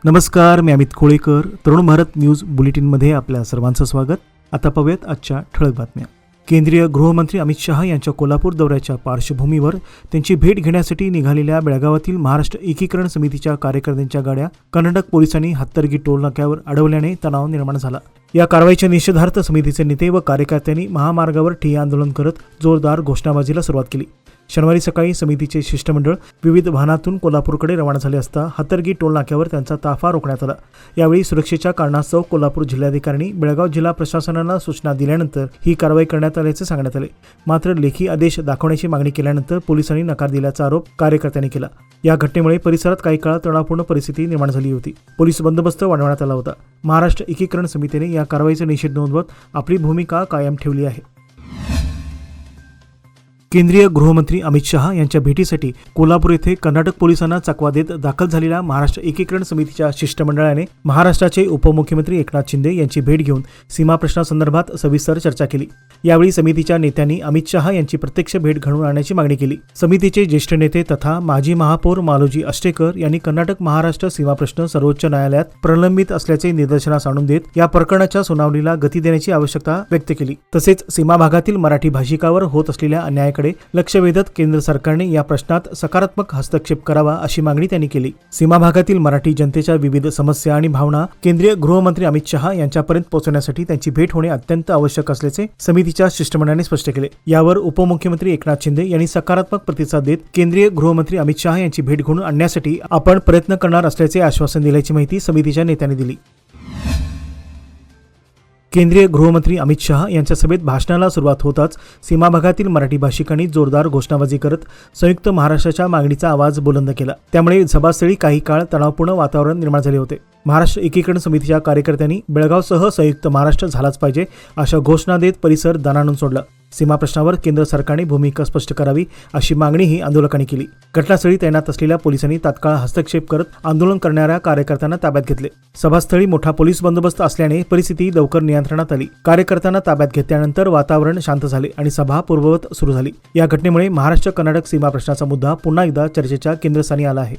नमस्कार, मी अमित खोळेकर. तरुण भारत न्यूज बुलेटिनमध्ये आपल्या सर्वांचं स्वागत. आता पाहूयात आजच्या ठळक बातम्या. केंद्रीय गृहमंत्री अमित शहा यांच्या कोल्हापूर दौऱ्याच्या पार्श्वभूमीवर त्यांची भेट घेण्यासाठी निघालेल्या बेळगावातील महाराष्ट्र एकीकरण समितीच्या कार्यकर्त्यांच्या गाड्या कर्नाटक पोलिसांनी हत्तरगी टोल नाक्यावर अडवल्याने तणाव निर्माण झाला. या कारवाईच्या निषेधार्थ समितीचे नेते व कार्यकर्त्यांनी महामार्गावर ठिय्या आंदोलन करत जोरदार घोषणाबाजीला सुरुवात केली. शनिवारी सकाळी समितीचे शिष्टमंडळ विविध वाहनातून कोल्हापूरकडे रवाना झाले असता हत्तरगी टोल नाक्यावर त्यांचा ताफा रोखण्यात आला. यावेळी सुरक्षेच्या कारणास्तव कोल्हापूर जिल्हाधिकाऱ्यांनी बेळगाव जिल्हा प्रशासनाला सूचना दिल्यानंतर ही कारवाई करण्यात आल्याचे सांगण्यात आले. मात्र लेखी आदेश दाखवण्याची मागणी केल्यानंतर पोलिसांनी नकार दिल्याचा आरोप कार्यकर्त्यांनी केला. या घटनेमुळे परिसरात काही काळ तणावपूर्ण परिस्थिती निर्माण झाली होती. पोलीस बंदोबस्त वाढवण्यात आला होता. महाराष्ट्र एकीकरण समितीने या कारवाईचा निषेध नोंदवत आपली भूमिका कायम ठेवली आहे. केंद्रीय गृहमंत्री अमित शहा यांच्या भेटीसाठी कोल्हापूर येथे कर्नाटक पोलिसांना चकवा देत दाखल झालेल्या महाराष्ट्र एकीकरण समितीच्या शिष्टमंडळाने महाराष्ट्राचे उपमुख्यमंत्री एकनाथ शिंदे यांची भेट घेऊन सीमा प्रश्नासंदर्भात सविस्तर चर्चा केली. यावेळी समितीच्या नेत्यांनी अमित शहा यांची प्रत्यक्ष भेट घडवून आणण्याची मागणी केली. समितीचे ज्येष्ठ नेते तथा माजी महापौर मालोजी अष्टेकर यांनी कर्नाटक महाराष्ट्र सीमा प्रश्न सर्वोच्च न्यायालयात प्रलंबित असल्याचे निदर्शनास आणून देत या प्रकरणाच्या सुनावणीला गती देण्याची आवश्यकता व्यक्त केली. तसेच सीमा भागातील मराठी भाषिकावर होत असलेल्या अन्यायाकडे लक्ष वेधत केंद्र सरकारने या प्रश्नात सकारात्मक हस्तक्षेप करावा अशी मागणी त्यांनी केली. सीमा भागातील मराठी जनतेच्या विविध समस्या आणि भावना केंद्रीय गृहमंत्री अमित शहा यांच्यापर्यंत पोहोचवण्यासाठी त्यांची भेट होणे अत्यंत आवश्यक असल्याचे समितीच्या शिष्टमंडळाने स्पष्ट केले. यावर उपमुख्यमंत्री एकनाथ शिंदे यांनी सकारात्मक प्रतिसाद देत केंद्रीय गृहमंत्री अमित शहा यांची भेट घडवून आणण्यासाठी आपण प्रयत्न करणार असल्याचे आश्वासन दिल्याची माहिती समितीच्या नेत्यांनी दिली. केंद्रीय गृहमंत्री अमित शहा यांच्या सभेत भाषणाला सुरुवात होताच सीमा भागातील मराठी भाषिकांनी जोरदार घोषणाबाजी करत संयुक्त महाराष्ट्राच्या मागणीचा आवाज बुलंद केला. त्यामुळे सभास्थळी काही काळ तणावपूर्ण वातावरण निर्माण झाले होते. महाराष्ट्र एकीकरण समितीच्या कार्यकर्त्यांनी बेळगावसह संयुक्त महाराष्ट्र झालाच पाहिजे अशा घोषणा देत परिसर दणाणून सोडला. सीमा प्रश्नावर केंद्र सरकारने भूमिका स्पष्ट करावी अशी मागणीही आंदोलकांनी केली. घटनास्थळी तैनात असलेल्या पोलिसांनी तात्काळ हस्तक्षेप करत आंदोलन करणाऱ्या कार्यकर्त्यांना ताब्यात घेतले. सभास्थळी मोठा पोलीस बंदोबस्त असल्याने परिस्थिती लवकर नियंत्रणात आली. कार्यकर्त्यांना ताब्यात घेतल्यानंतर वातावरण शांत झाले आणि सभा पूर्ववत सुरू झाली. या घटनेमुळे महाराष्ट्र कर्नाटक सीमा प्रश्नाचा मुद्दा पुन्हा एकदा चर्चेच्या केंद्रस्थानी आला आहे.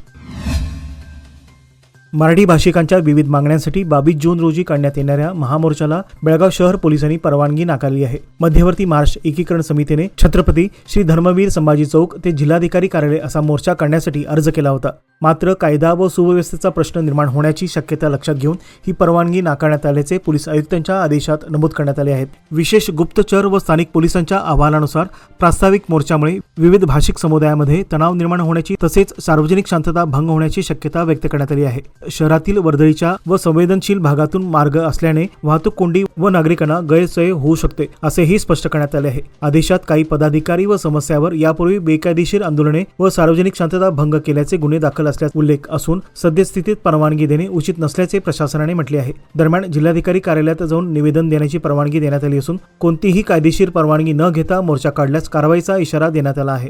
मराठी भाषिकांच्या विविध मागण्यांसाठी 22 जून रोजी काढण्यात येणाऱ्या महामोर्चाला बेळगाव शहर पोलिसांनी परवानगी नाकारली आहे. मध्यवर्ती महाराष्ट्र एकीकरण समितीने छत्रपती श्री धर्मवीर संभाजी चौक ते जिल्हाधिकारी कार्यालय असा मोर्चा काढण्यासाठी अर्ज केला होता. मात्र कायदा व सुव्यवस्थेचा प्रश्न निर्माण होण्याची शक्यता लक्षात घेऊन ही परवानगी नाकारण्यात आल्याचे पोलीस आयुक्तांच्या आदेशात नमूद करण्यात आले आहे. विशेष गुप्तचर व स्थानिक पोलिसांच्या अहवालानुसार प्रास्ताविक मोर्चामुळे विविध भाषिक समुदायामध्ये तणाव निर्माण होण्याची तसेच सार्वजनिक शांतता भंग होण्याची शक्यता व्यक्त करण्यात आली आहे. शहरातील वर्दळीच्या व संवेदनशील भागातून मार्ग असल्याने वाहतूक कोंडी व नागरिकांना गैरसोय होऊ शकते असेही स्पष्ट करण्यात आले आहे. आदेशात काही पदाधिकारी व समस्यावर यापूर्वी बेकायदेशीर आंदोलने व सार्वजनिक शांतता भंग केल्याचे गुन्हे दाखल असल्याचा उल्लेख असून सद्यस्थितीत परवानगी देणे उचित नसल्याचे प्रशासनाने म्हटले आहे. दरम्यान जिल्हाधिकारी कार्यालयात जाऊन निवेदन देण्याची परवानगी देण्यात आली असून कोणतीही कायदेशीर परवानगी न घेता मोर्चा काढल्यास कारवाईचा इशारा देण्यात आला आहे.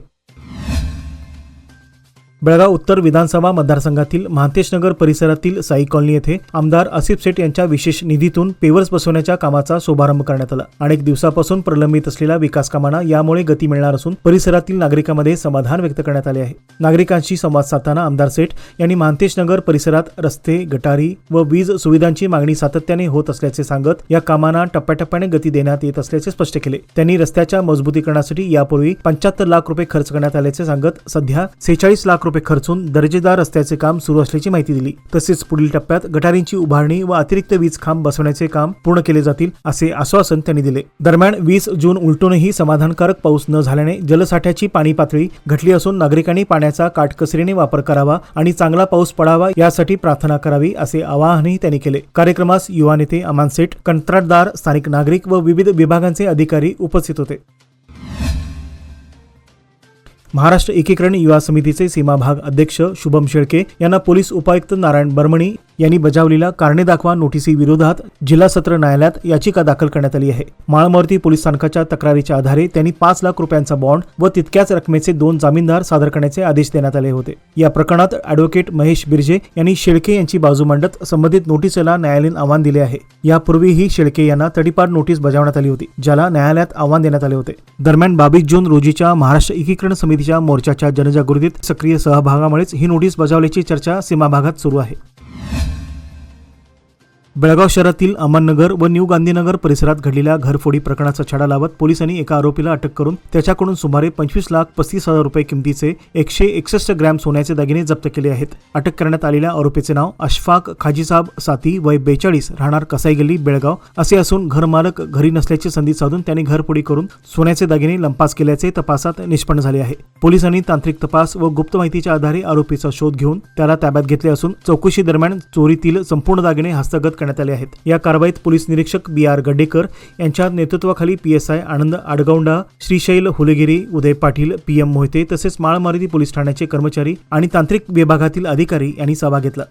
बेळगाव उत्तर विधानसभा मतदारसंघातील महांतेशनगर परिसरातील साई कॉलनी येथे आमदार आसिफ शेठ यांच्या विशेष निधीतून पेवर्स बसवण्याच्या कामाचा शुभारंभ करण्यात आला. अनेक दिवसापासून प्रलंबित असलेल्या विकास कामांना यामुळे गती मिळणार असून परिसरातील नागरिकांमध्ये समाधान व्यक्त करण्यात आले आहे. नागरिकांशी संवाद साधताना आमदार शेठ यांनी महांतेशनगर परिसरात रस्ते, गटारी व वीज सुविधांची मागणी सातत्याने होत असल्याचे सांगत या कामांना टप्प्याटप्प्याने गती देण्यात येत असल्याचे स्पष्ट केले. त्यांनी रस्त्याच्या मजबूतीकरणासाठी यापूर्वी 75 लाख रुपये खर्च करण्यात आल्याचे सांगत सध्या 46 लाख रुपये खर्चून दर्जेदार रस्त्याचे काम सुरू असल्याची माहिती दिली. तसेच पुढील टप्प्यात गटारींची उभारणी व अतिरिक्त वीज खांब बसवण्याचे काम पूर्ण केले जातील असे आश्वासन त्यांनी दिले. दरम्यान 20 जून उलटूनही समाधानकारक पाऊस न झाल्याने जलसाठ्याची पाणी पातळी घटली असून नागरिकांनी पाण्याचा काटकसरीने वापर करावा आणि चांगला पाऊस पडावा यासाठी प्रार्थना करावी असे आवाहनही त्यांनी केले. कार्यक्रमास युवा नेते अमान सेठ, कंत्राटदार, स्थानिक नागरिक व विविध विभागांचे अधिकारी उपस्थित होते. महाराष्ट्र एकीकरण युवा समितीचे सीमा भाग अध्यक्ष शुभम शेळके यांना पोलीस उपायुक्त नारायण बर्मणी यांनी बजावलेल्या कारणे दाखवा नोटीसी विरोधात जिल्हा सत्र न्यायालयात याचिका दाखल करण्यात आली आहे. माळमारुती पोलीस स्थानकाच्या तक्रारीच्या आधारे त्यांनी 5 लाख रुपयांचा बॉन्ड व तितक्याच रकमेचे 2 जामीनदार सादर करण्याचे आदेश देण्यात आले होते. या प्रकरणात ॲडव्होकेट महेश बिर्जे यांनी शेळके यांची बाजू मांडत संबंधित नोटीसला न्यायालयीन आव्हान दिले आहे. यापूर्वीही शेळके यांना तडीपार नोटीस बजावण्यात आली होती, ज्याला न्यायालयात आव्हान देण्यात आले होते. दरम्यान 22 जून रोजीच्या महाराष्ट्र एकीकरण समितीच्या मोर्चाच्या जनजागृतीत सक्रिय सहभागामुळेच ही नोटीस बजावल्याची चर्चा सीमा भागात सुरू आहे. बेळगाव शहरातील अमननगर व न्यू गांधीनगर परिसरात घडलेल्या घरफोडी प्रकरणाचा छडा लावत पोलिसांनी एका आरोपीला अटक करून त्याच्याकडून सुमारे 25,35,000 रुपये किमतीचे 161 ग्रॅम सोन्याचे दागिने जप्त केले आहेत. अटक करण्यात आलेल्या आरोपीचे नाव अशफाक खाजीसाब साती, वय 42, राहणार कसाई गल्ली, बेळगाव असे असून घरमालक घरी नसल्याची संधी साधून त्यांनी घरफोडी करून सोन्याचे दागिने लंपास केल्याचे तपासात निष्पन्न झाले आहे. पोलिसांनी तांत्रिक तपास व गुप्त माहितीच्या आधारे आरोपीचा शोध घेऊन त्याला ताब्यात घेतले असून चौकशी दरम्यान चोरीतील संपूर्ण दागिने हस्तगत करण्यात आले आहेत. या कारवाईत पोलीस निरीक्षक BR गड्डेकर यांच्या नेतृत्वाखाली PSI आनंद आडगौंडा, श्रीशैल हुलेगिरी, उदय पाटील, PM मोहिते तसेच माळमारुती पोलीस ठाण्याचे कर्मचारी आणि तांत्रिक विभागातील अधिकारी यांनी सहभाग घेतला.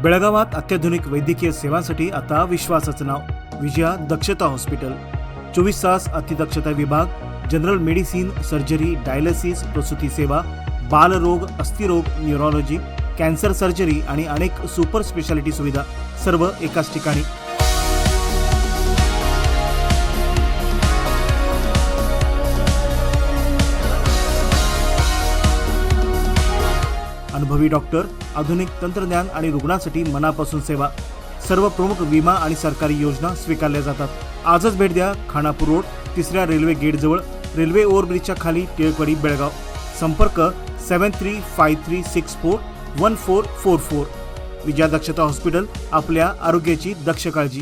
बेळगावात अत्याधुनिक वैद्यकीय सेवांसाठी आता विश्वासाचं नाव विजया दक्षता हॉस्पिटल. 24 तास अतिदक्षता विभाग, जनरल मेडिसिन, सर्जरी, डायलिसिस, प्रसूती सेवा, बालरोग, अस्थिरोग, न्यूरोलॉजी, कॅन्सर सर्जरी आणि अनेक सुपर स्पेशालिटी सुविधा सर्व एकाच ठिकाणी. अनुभवी डॉक्टर, आधुनिक तंत्रज्ञान आणि रुग्णांसाठी मनापासून सेवा. सर्व प्रमुख विमा आणि सरकारी योजना स्वीकारल्या जातात. आजच भेट द्या. खानापूर रोड, 3ऱ्या रेल्वे गेट जवळ, रेल्वे ओव्हरब्रिजच्या खाली, टिळकवाडी, बेळगाव. संपर्क 7353641444. विजया दक्षता हॉस्पिटल, आपल्या आरोग्याची दक्ष काळजी.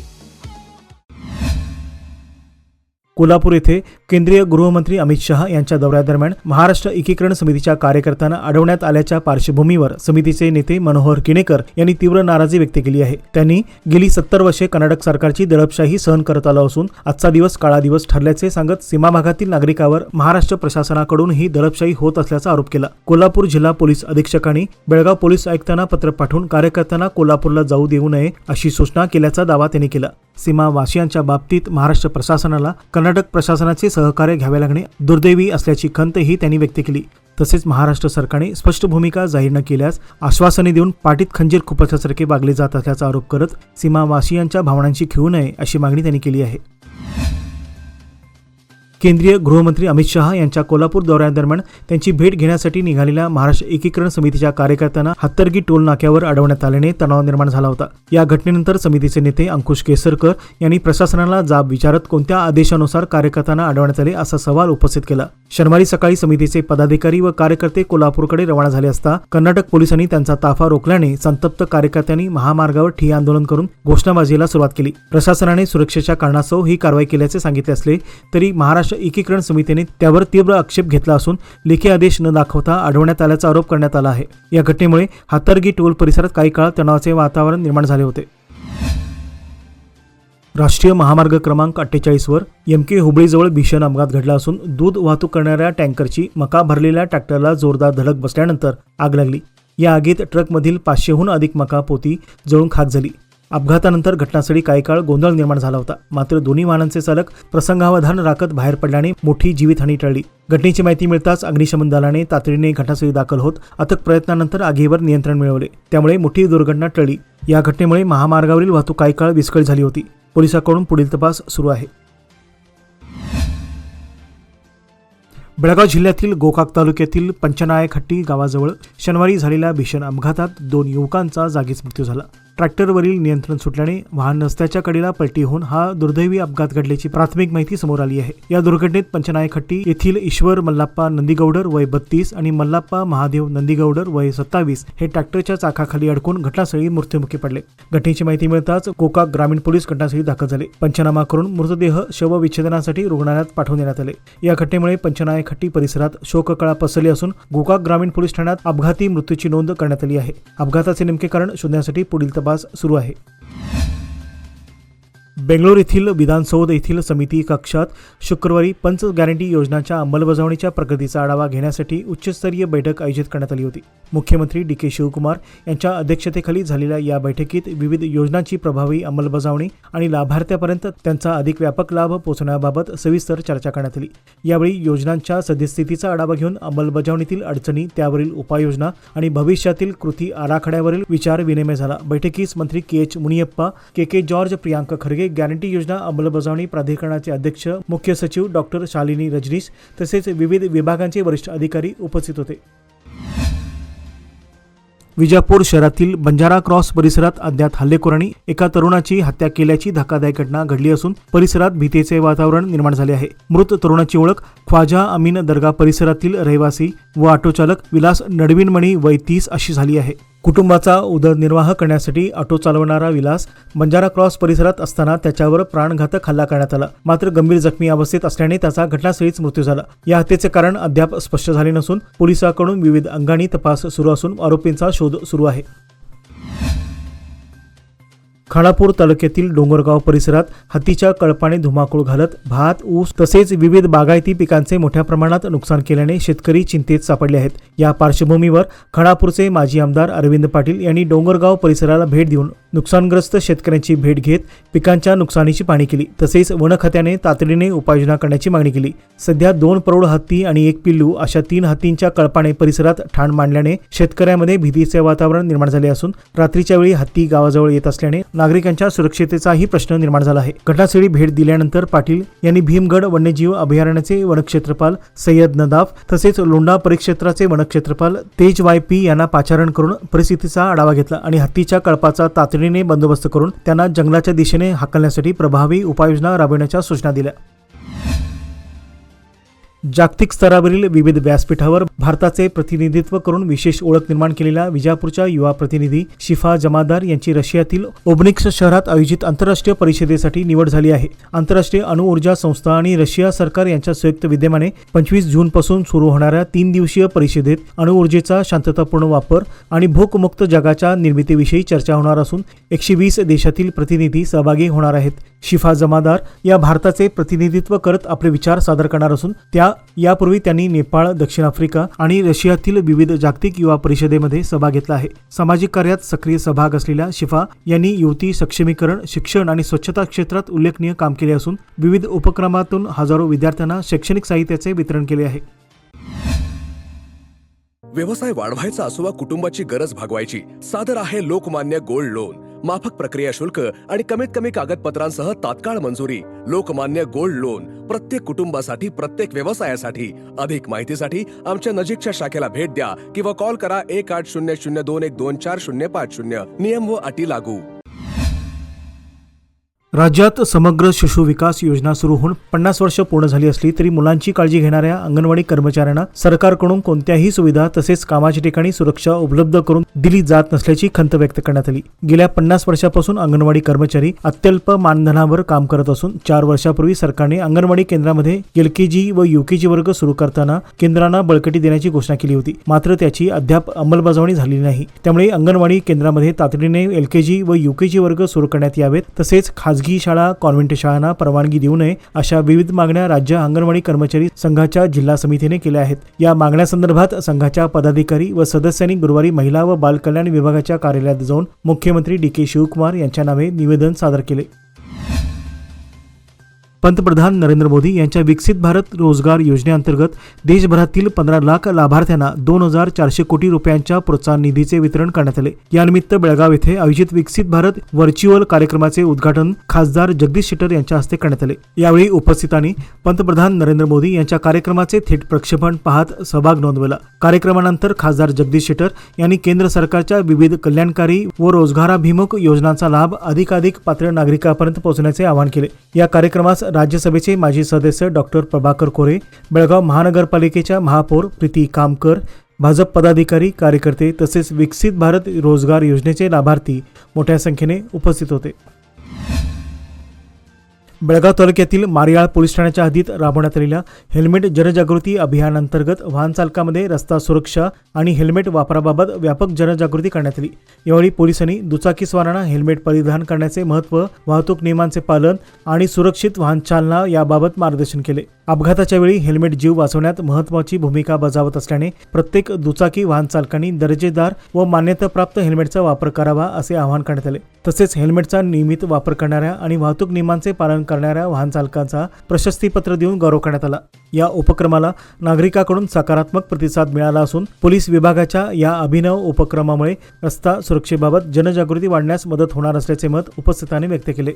कोल्हापूर येथे केंद्रीय गृहमंत्री अमित शहा यांच्या दौऱ्यादरम्यान महाराष्ट्र एकीकरण समितीच्या कार्यकर्त्यांना अडवण्यात आल्याच्या पार्श्वभूमीवर समितीचे नेते मनोहर किणेकर यांनी तीव्र नाराजी व्यक्त केली आहे. त्यांनी गेली 70 वर्षे कर्नाटक सरकारची दडपशाही सहन करत आलो असून आजचा दिवस काळा दिवस ठरल्याचे सांगत सीमा भागातील नागरिकांवर महाराष्ट्र प्रशासनाकडून ही दडपशाही होत असल्याचा आरोप केला. कोल्हापूर जिल्हा पोलीस अधीक्षकांनी बेळगाव पोलीस आयुक्तांना पत्र पाठवून कार्यकर्त्यांना कोल्हापूरला जाऊ देऊ नये अशी सूचना केल्याचा दावा त्यांनी केला. सीमावासियांच्या बाबतीत महाराष्ट्र प्रशासनाला कर्नाटक प्रशासनाचे सहकार्य घ्यावे लागणे दुर्दैवी असल्याची खंतही त्यांनी व्यक्त केली. तसेच महाराष्ट्र सरकारने स्पष्ट भूमिका जाहीर न केल्यास आश्वासने देऊन पाठीत खंजीर खुपसल्यासारखे वागले जात असल्याचा आरोप करत सीमावासियांच्या भावनांची खिळू नये अशी मागणी त्यांनी केली आहे. केंद्रीय गृहमंत्री अमित शहा यांच्या कोल्हापूर दौऱ्यादरम्यान त्यांची भेट घेण्यासाठी निघालेल्या महाराष्ट्र एकीकरण समितीच्या कार्यकर्त्यांना हत्तरगी टोल नाक्यावर अडवण्यात आल्याने तणाव निर्माण झाला होता. या घटनेनंतर समितीचे नेते अंकुश केसरकर यांनी प्रशासनाला जाब विचारत कोणत्या आदेशानुसार कार्यकर्त्यांना अडवण्यात आले असा सवाल उपस्थित केला. शनिवारी सकाळी समितीचे पदाधिकारी व कार्यकर्ते कोल्हापूरकडे रवाना झाले असता कर्नाटक पोलिसांनी त्यांचा ताफा रोखल्याने संतप्त कार्यकर्त्यांनी महामार्गावर ठिय्या आंदोलन करून घोषणाबाजीला सुरुवात केली. प्रशासनाने सुरक्षेच्या कारणास्तव ही कारवाई केल्याचे सांगितले असले तरी महाराष्ट्र एकीकरण समितीने त्यावर तीव्र आक्षेप घेतला असून लेखी आदेश न दाखवता अडवण्यात आल्याचा आरोप करण्यात आला आहे. या घटनेमुळे हातर्गी टोल परिसरात काही काळ तणावाचे वातावरण निर्माण झाले होते. राष्ट्रीय महामार्ग क्रमांक 48 वर MK हुबळीजवळ भीषण अपघात घडला असून दूध वाहतूक करणाऱ्या टँकरची मका भरलेल्या ट्रॅक्टरला जोरदार धडक बसल्यानंतर आग लागली. या आगीत ट्रकमधील 500हून अधिक मका पोती जळून खाक झाली. अपघातानंतर घटनास्थळी काही काळ गोंधळ निर्माण झाला होता. मात्र दोन्ही वाहनांचे चालक प्रसंगावधान राखत बाहेर पडल्याने मोठी जीवितहानी टळली. घटनेची माहिती मिळताच अग्निशमन दलाने तातडीने घटनास्थळी दाखल होत अथक प्रयत्नानंतर आगीवर नियंत्रण मिळवले. त्यामुळे मोठी दुर्घटना टळली. या घटनेमुळे महामार्गावरील वाहतूक काही काळ विस्कळीत झाली होती. पोलिसांकडून पुढील तपास सुरू आहे. बेळगाव जिल्ह्यातील गोकाक तालुक्यातील पंचनायकहट्टी गावाजवळ शनिवारी झालेल्या भीषण अपघातात 2 युवकांचा जागीच मृत्यू झाला. ट्रॅक्टरवरील नियंत्रण सुटल्याने वाहन रस्त्याच्या कडेला पलटी होऊन हा दुर्दैवी अपघात घडल्याची प्राथमिक माहिती समोर आली आहे. या दुर्घटनेत पंचनायकहट्टी येथील ईश्वर मल्लाप्पा नंदीगौडर वय 32 आणि मल्लाप्पा महादेव नंदीगौडर वय 27 हे ट्रॅक्टरच्या चाकाखाली अडकून घटनास्थळी मृत्युमुखी पडले. घटनेची माहिती मिळताच गोकाक ग्रामीण पोलीस घटनास्थळी दाखल झाले. पंचनामा करून मृतदेह शवविच्छेदनासाठी रुग्णालयात पाठवून देण्यात आले. या घटनेमुळे पंचनायकहट्टी परिसरात शोककळा पसरली असून गोकाक ग्रामीण पोलीस ठाण्यात अपघाती मृत्यूची नोंद करण्यात आली आहे. अपघाताचे नेमके कारण शोधण्यासाठी पुढील तपास सुरू आहे. बेंगळूर येथील विधानसौध येथील समिती कक्षात शुक्रवारी पंच गॅरंटी योजनांच्या अंमलबजावणीच्या प्रगतीचा आढावा घेण्यासाठी उच्चस्तरीय बैठक आयोजित करण्यात आली होती. मुख्यमंत्री DK शिवकुमार यांच्या अध्यक्षतेखाली झालेल्या या बैठकीत विविध योजनांची प्रभावी अंमलबजावणी आणि लाभार्थ्यापर्यंत त्यांचा अधिक व्यापक लाभ पोहोचवण्याबाबत सविस्तर चर्चा करण्यात आली. यावेळी योजनांच्या सद्यस्थितीचा आढावा घेऊन अंमलबजावणीतील अडचणी, त्यावरील उपाययोजना आणि भविष्यातील कृती आराखड्यावरील विचार विनिमय झाला. बैठकीस मंत्री KH Muniyappa, KK George, Priyank Kharge, guarantee योजना अंमलबजावणी प्राधिकरणाचे अध्यक्ष मुख्य सचिव डॉक्टर शालिनी रजनीश तसेच विविध विभागांचे वरिष्ठ अधिकारी उपस्थित होते. विजापूर शहरातील बंजारा क्रॉस परिसरात अज्ञात हल्लेखोरांनी एका तरुणाची हत्या केल्याची धक्कादायक घटना घडली असून परिसरात भीतीचे वातावरण निर्माण झाले आहे। मृत तरुणाची ओळख ख्वाजा अमीन दर्गा परिसरातील रहिवासी व ऑटोचालक विलास नडविनमणी वय 30 अशी झाली आहे। कुटुंबाचा उदरनिर्वाह करण्यासाठी ऑटो चालवणारा विलास बंजारा क्रॉस परिसरात असताना त्याच्यावर प्राणघातक हल्ला करण्यात आला। मात्र गंभीर जखमी अवस्थेत असल्याने त्याचा घटनास्थळीच मृत्यू झाला। या हत्येचे कारण अद्याप स्पष्ट झाले नसून पोलिसांकडून विविध अंगांनी तपास सुरू असून आरोपींचा शोध सुरू आहे। खानापूर तालुक्यातील डोंगरगाव परिसरात हत्तीच्या कळपाने धुमाकूळ घालत भात, ऊस तसेच विविध बागायती पिकांचे मोठ्या प्रमाणात नुकसान केल्याने शेतकरी चिंतेत सापडले आहेत। या पार्श्वभूमीवर खानापूरचे माजी आमदार अरविंद पाटील यांनी डोंगरगाव परिसराला भेट देऊन नुकसानग्रस्त शेतकऱ्यांची भेट घेत पिकांच्या नुकसानीची पाहणी केली। तसेच वन खात्याने तातडीने उपाययोजना करण्याची मागणी केली। सध्या 2 प्रौढ हत्ती आणि 1 पिल्लू अशा 3 हत्तींच्या कळपाने परिसरात ठाण मांडल्याने शेतकऱ्यांमध्ये भीतीचे वातावरण निर्माण झाले असून रात्रीच्या वेळी हत्ती गावाजवळ येत असल्याने नागरिकांच्या सुरक्षिततेचाही प्रश्न निर्माण झाला आहे। घटनास्थळी भेट दिल्यानंतर पाटील यांनी भीमगड वन्यजीव अभयारण्याचे वनक्षेत्रपाल सय्यद नदाफ तसेच लोंढा परिक्षेत्राचे वनक्षेत्रपाल तेज YP यांना पाचारण करून परिस्थितीचा आढावा घेतला आणि हत्तीच्या कळपाचा तातडीने बंदोबस्त करून त्यांना जंगलाच्या दिशेने हाकलण्यासाठी प्रभावी उपाययोजना राबविण्याच्या सूचना दिल्या। जागतिक स्तरावरील विविध व्यासपीठावर भारताचे प्रतिनिधित्व करून विशेष ओळख निर्माण केलेल्या विजापूरच्या युवा प्रतिनिधी शिफा जमादार यांची रशियातील ओबनिक्स शहरात आयोजित आंतरराष्ट्रीय परिषदेसाठी निवड झाली आहे। आंतरराष्ट्रीय अणुऊर्जा संस्था आणि रशिया सरकार यांच्या संयुक्त विद्यमाने 25 जूनपासून सुरू होणाऱ्या 3 दिवसीय परिषदेत अणुऊर्जेचा शांततापूर्ण वापर आणि भूकमुक्त जगाच्या निर्मितीविषयी चर्चा होणार असून 120 देशातील प्रतिनिधी सहभागी होणार आहेत। शिफा जमादार या भारताचे प्रतिनिधित्व करत आपले विचार सादर करणार असून यापूर्वी त्यांनी नेपाळ, दक्षिण आफ्रिका आणि रशियातील विविध जागतिक युवा परिषदेमध्ये सहभाग घेतला आहे। सामाजिक कार्यात सक्रिय सहभाग असलेल्या शिफा यांनी युवती सक्षमीकरण, शिक्षण आणि स्वच्छता क्षेत्रात उल्लेखनीय काम केले असून विविध उपक्रमातून हजारो विद्यार्थ्यांना शैक्षणिक साहित्याचे वितरण केले आहे। व्यवसाय वाढवायचा असो वा कुटुंबाची गरज भागवायची, सादर आहे लोकमान्य गोल्ड लोन। माफक प्रक्रिया शुल्क आणि कमीत कमी कागदपत्रांसह तात्काळ मंजुरी। लोकमान्य गोल्ड लोन प्रत्येक कुटुंबासाठी, प्रत्येक व्यवसायासाठी। अधिक माहितीसाठी आमच्या नजीकच्या शाखेला भेट द्या किंवा कॉल करा 180021245050। नियम व अटी लागू। राज्यात समग्र शिशु विकास योजना सुरू होऊन 50 वर्ष पूर्ण झाली असली तरी मुलांची काळजी घेणाऱ्या अंगणवाडी कर्मचाऱ्यांना सरकारकडून कोणत्याही सुविधा तसेच कामाच्या ठिकाणी सुरक्षा उपलब्ध करून दिली जात नसल्याची खंत व्यक्त करण्यात आली। गेल्या 50 वर्षापासून अंगणवाडी कर्मचारी अत्यल्प मानधनावर काम करत असून 4 वर्षापूर्वी सरकारने अंगणवाडी केंद्रामध्ये LKG व UKG वर्ग सुरू करताना केंद्रांना बळकटी देण्याची घोषणा केली होती। मात्र त्याची अद्याप अंमलबजावणी झाली नाही। त्यामुळे अंगणवाडी केंद्रामध्ये तातडीने LKG व UKG वर्ग सुरू करण्यात यावेत तसेच खाजगी शाळा, कॉन्व्हेंट शाळांना परवानगी देऊ नये अशा विविध मागण्या राज्य अंगणवाडी कर्मचारी संघाच्या जिल्हा समितीने केल्या आहेत। या मागण्यासंदर्भात संघाच्या पदाधिकारी व सदस्यांनी गुरुवारी महिला व बाल कल्याण विभागाच्या कार्यालयात जाऊन मुख्यमंत्री DK शिवकुमार यांच्या नावे निवेदन सादर केले। पंतप्रधान नरेंद्र मोदी यांच्या विकसित भारत रोजगार योजनेअंतर्गत देशभरातील 15 लाख लाभार्थ्यांना 2400 कोटी रुपयांच्या प्रोत्साहन निधीचे वितरण करण्यात आले। यानिमित्त बेळगाव येथे आयोजित विकसित भारत व्हर्च्युअल कार्यक्रमाचे उद्घाटन खासदार जगदीश शेट्टर यांच्या हस्ते करण्यात आले। यावेळी उपस्थितांनी पंतप्रधान नरेंद्र मोदी यांच्या कार्यक्रमाचे थेट प्रक्षेपण पाहत सहभाग नोंदवला। कार्यक्रमानंतर खासदार जगदीश शेट्टर यांनी केंद्र सरकारच्या विविध कल्याणकारी व रोजगाराभिमुख योजनांचा लाभ अधिकाधिक पात्र नागरिकांपर्यंत पोहोचण्याचे आवाहन केले। या कार्यक्रमास राज्यसभेचे माजी सदस्य डॉक्टर प्रभाकर कोरे, बेळगाव महानगरपालिकेच्या महापौर प्रीती कामकर, भाजप पदाधिकारी, कार्यकर्ते तसेच विकसित भारत रोजगार योजनेचे लाभार्थी मोठ्या संख्येने उपस्थित होते। बेळगाव तालुक्यातील मारियाळ पोलीस ठाण्याच्या हद्दीत राबवण्यात आलेल्या हेल्मेट जनजागृती अभियानांतर्गत वाहन चालकांमध्ये रस्ता सुरक्षा आणि हेल्मेट वापराबाबत व्यापक जनजागृती करण्यात आली। यावेळी पोलिसांनी दुचाकीस्वारांना हेल्मेट परिधान करण्याचे महत्त्व, वाहतूक नियमांचे पालन आणि सुरक्षित वाहन चालना याबाबत मार्गदर्शन केले। अपघाताच्या वेळी हेल्मेट जीव वाचवण्यात महत्त्वाची भूमिका बजावत असल्याने प्रत्येक दुचाकी वाहन चालकांनी दर्जेदार व मान्यताप्राप्त हेल्मेटचा वापर करावा असे आवाहन करण्यात आले। तसेच हेल्मेटचा नियमित वापर करणाऱ्या आणि वाहतूक नियमांचे पालन करणाऱ्या वाहन चालकांचा प्रशस्तीपत्र देऊन गौरव करण्यात आला। या उपक्रमाला नागरिकांकडून सकारात्मक प्रतिसाद मिळाला असून पोलीस विभागाच्या या अभिनव उपक्रमामुळे रस्ता सुरक्षेबाबत जनजागृती वाढण्यास मदत होणार असल्याचे मत उपस्थितांनी व्यक्त केले।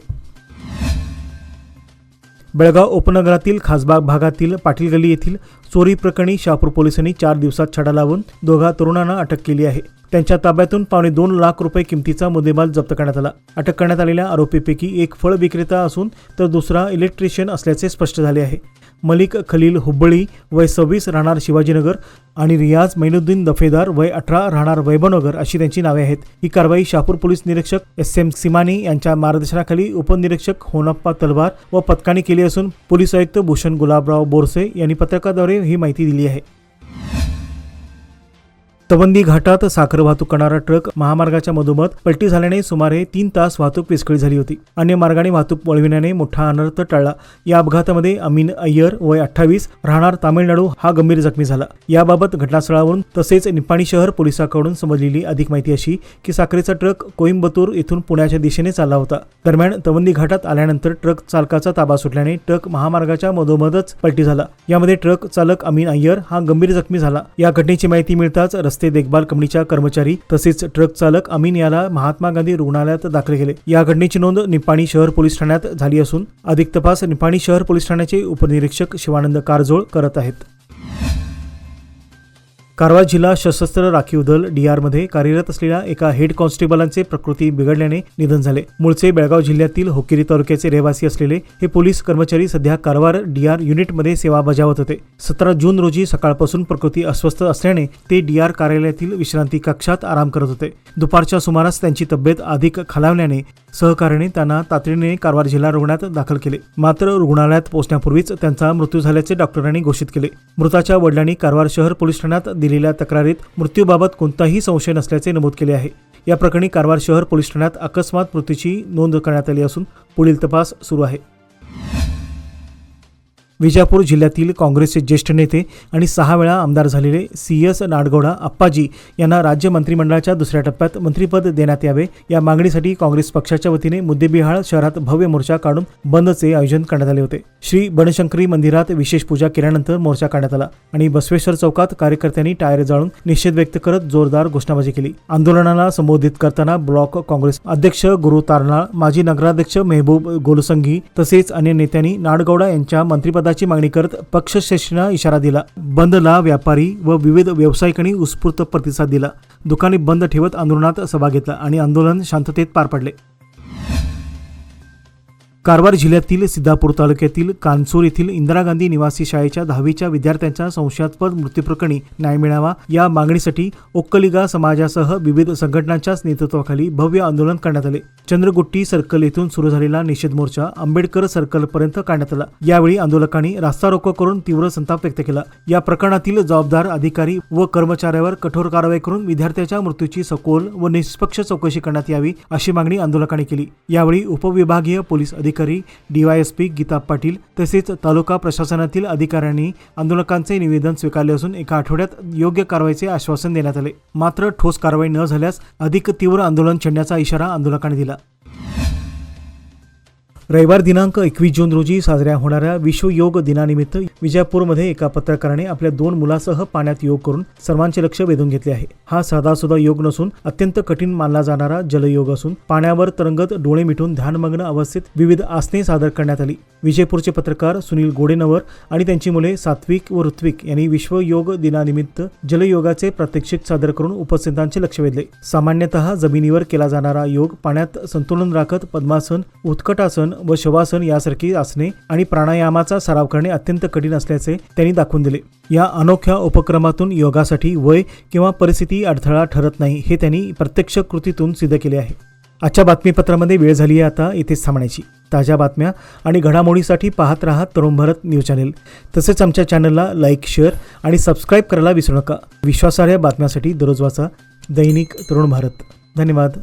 बेळगाव उपनगरातील खासबाग भागातील पाटील गल्ली येथील चोरी प्रकरणी शहापूर पोलिसांनी 4 दिवसात छडा लावून 2 तरुणांना अटक केली आहे। त्यांच्या ताब्यातून 2.25 लाख रुपये किमतीचा मुद्देमाल जप्त करण्यात आला. अटक करण्यात आलेल्या आरोपीपैकी एक फळ विक्रेता असून तर दुसरा इलेक्ट्रिशियन असल्याचे स्पष्ट झाले आहे. मलिक खलील हुब्बळी वय 26 राहणार शिवाजीनगर आणि रियाज मैनुद्दीन दफेदार वय 18 राहणार वैभवनगर अशी त्यांची नावे आहेत. ही कारवाई शहापूर पोलीस निरीक्षक SM सिमानी यांच्या मार्गदर्शनाखाली उपनिरीक्षक होनप्पा तलवार व पथकाने केली असून पोलीस आयुक्त भूषण गुलाबराव बोरसे यांनी पत्रकाद्वारे ही माहिती दिली आहे. तवंदी घाटात साखर वाहतूक करणारा ट्रक महामार्गाच्या मधोमध पलटी झाल्याने सुमारे 3 तास वाहतूक विस्कळीत झाली होती. अन्य मार्गाने वाहतूक वळविण्याने मोठा अनर्थ टळला. या अपघातामध्ये अमीन अय्यर वय 28 राहणार तामिळनाडू हा गंभीर जखमी झाला. याबाबत घटनास्थळावरून तसेच निपाणी शहर पोलिसांकडून समजलेली अधिक माहिती अशी की साखरेचा ट्रक कोइंबतूर येथून पुण्याच्या दिशेने चालला होता. दरम्यान तवंदी घाटात आल्यानंतर ट्रक चालकाचा ताबा सुटल्याने ट्रक महामार्गाच्या मधोमधच पलटी झाला. यामध्ये ट्रक चालक अमीन अय्यर हा गंभीर जखमी झाला. या घटनेची माहिती मिळताच रस्ते देखभाल कंपनीच्या कर्मचारी तसेच ट्रक चालक अमीन याला महात्मा गांधी रुग्णालयात दाखल केले. या घटनेची नोंद निपाणी शहर पोलीस ठाण्यात झाली असून अधिक तपास निपाणी शहर पोलीस ठाण्याचे उपनिरीक्षक शिवानंद कारजोळ करत आहेत. कारवार जिल्हा सशस्त्र राखीव दल DR मध्ये कार्यरत असलेल्या एका हेड कॉन्स्टेबलांचे प्रकृती बिघडल्याने निधन झाले. मूळचे बेळगाव जिल्ह्यातील होकेरी तालुक्याचे रहिवासी असलेले हे पोलीस कर्मचारी सध्या कारवार DR युनिटमध्ये सेवा बजावत होते. 17 जून रोजी सकाळपासून प्रकृती अस्वस्थ असल्याने ते DR कार्यालयातील विश्रांती कक्षात आराम करत होते. दुपारच्या सुमारास त्यांची तब्येत अधिक खालावल्याने सहकार्याने त्यांना तातडीने कारवार जिल्हा रुग्णालयात दाखल केले. मात्र रुग्णालयात पोहोचण्यापूर्वीच त्यांचा मृत्यू झाल्याचे डॉक्टरांनी घोषित केले. मृताच्या वडिलांनी कारवार शहर पोलीस ठाण्यात दिलेल्या तक्रारीत मृत्यूबाबत कोणताही संशय नसल्याचे नमूद केले आहे. या प्रकरणी कारवार शहर पोलीस ठाण्यात अकस्मात मृत्यूची नोंद करण्यात आली असून पुढील तपास सुरू आहे. विजापूर जिल्ह्यातील काँग्रेसचे ज्येष्ठ नेते आणि 6 वेळा आमदार झालेले CS नाडगौडा अप्पाजी यांना राज्य मंत्रिमंडळाच्या दुसऱ्या टप्प्यात मंत्रिपद देण्यात यावे या मागणीसाठी काँग्रेस पक्षाच्या वतीने मुद्देबिहाळ शहरात भव्य मोर्चा काढून बंदचे आयोजन करण्यात आले होते. श्री बनशंकरी मंदिरात विशेष पूजा केल्यानंतर मोर्चा काढण्यात आला आणि बसवेश्वर चौकात कार्यकर्त्यांनी टायर जाळून निषेध व्यक्त करत जोरदार घोषणाबाजी केली. आंदोलनाला संबोधित करताना ब्लॉक काँग्रेस अध्यक्ष गुरु तारनाळ, माजी नगराध्यक्ष मेहबूब गोलसंघी तसेच अन्य नेत्यांनी नाडगौडा यांच्या मंत्रिपदाची मागणी करत पक्षश्रेष्ठींना इशारा दिला. बंदला व्यापारी व विविध व्यावसायिकांनी उत्स्फूर्त प्रतिसाद दिला. दुकाने बंद ठेवत आंदोलनात सहभाग घेतला आणि आंदोलन शांततेत पार पडले. कारवार जिल्ह्यातील सिद्धापूर तालुक्यातील कानसूर येथील इंदिरा गांधी निवासी शाळेच्या 10वीच्या विद्यार्थ्यांच्या संशयास्पद मृत्यूप्रकरणी न्याय मिळावा या मागणीसाठी ओक्कलिगा समाजासह विविध संघटनांच्या नेतृत्वाखाली भव्य आंदोलन करण्यात आले. चंद्रगुट्टी सर्कल येथून सुरू झालेला निषेध मोर्चा आंबेडकर सर्कलपर्यंत काढण्यात आला. यावेळी आंदोलकांनी रास्ता रोको करून तीव्र संताप व्यक्त केला. या प्रकरणातील जबाबदार अधिकारी व कर्मचाऱ्यावर कठोर कारवाई करून विद्यार्थ्याच्या मृत्यूची सखोल व निष्पक्ष चौकशी करण्यात यावी अशी मागणी आंदोलकांनी केली. यावेळी उपविभागीय पोलीस अधिकारी DYSP गीता पाटील तसेच तालुका प्रशासनातील अधिकाऱ्यांनी आंदोलकांचे निवेदन स्वीकारले असून एका आठवड्यात योग्य कारवाईचे आश्वासन देण्यात आले. मात्र ठोस कारवाई न झाल्यास अधिक तीव्र आंदोलन छेडण्याचा इशारा आंदोलकांनी दिला. रविवार दिनांक 21 जून रोजी साजऱ्या होणाऱ्या विश्व योग दिनानिमित्त विजापूरमध्ये एका पत्रकाराने आपल्या 2 मुलासह पाण्यात योग करून सर्वांचे लक्ष वेधून घेतले आहे. हा साधासुधा योग नसून अत्यंत कठीण मानला जाणारा जलयोग असून पाण्यावर तरंगत डोळे मिटून ध्यानमग्न अवस्थेत विविध आसने सादर करण्यात आली. विजयपूरचे पत्रकार सुनील गोडेनवर आणि त्यांची मुले सात्विक व ऋत्विक यांनी विश्व योग दिनानिमित्त जलयोगाचे प्रात्यक्षिक सादर करून उपस्थितांचे लक्ष वेधले. सामान्यतः जमिनीवर केला जाणारा योग पाण्यात संतुलन राखत पद्मासन, उत्कटासन व शवासन यासारखी आसने आणि प्राणायामाचा सराव करणे अत्यंत कठीण असल्याचे त्यांनी दाखवून दिले. या अनोख्या उपक्रमातून योगासाठी वय किंवा परिस्थिती अडथळा ठरत नाही हे त्यांनी प्रत्यक्ष कृतीतून सिद्ध केले आहे. आजच्या बातमीपत्रामध्ये वेळ झाली आहे आता इथेच थांबण्याची. ताज्या बातम्या आणि घडामोडीसाठी पाहत रहा तरुण भारत न्यूज चॅनेल. तसेच आमच्या चॅनलला लाईक, शेअर आणि सबस्क्राईब करायला विसरू नका. विश्वासार्ह बातम्यासाठी दररोज वाचा दैनिक तरुण भारत. धन्यवाद.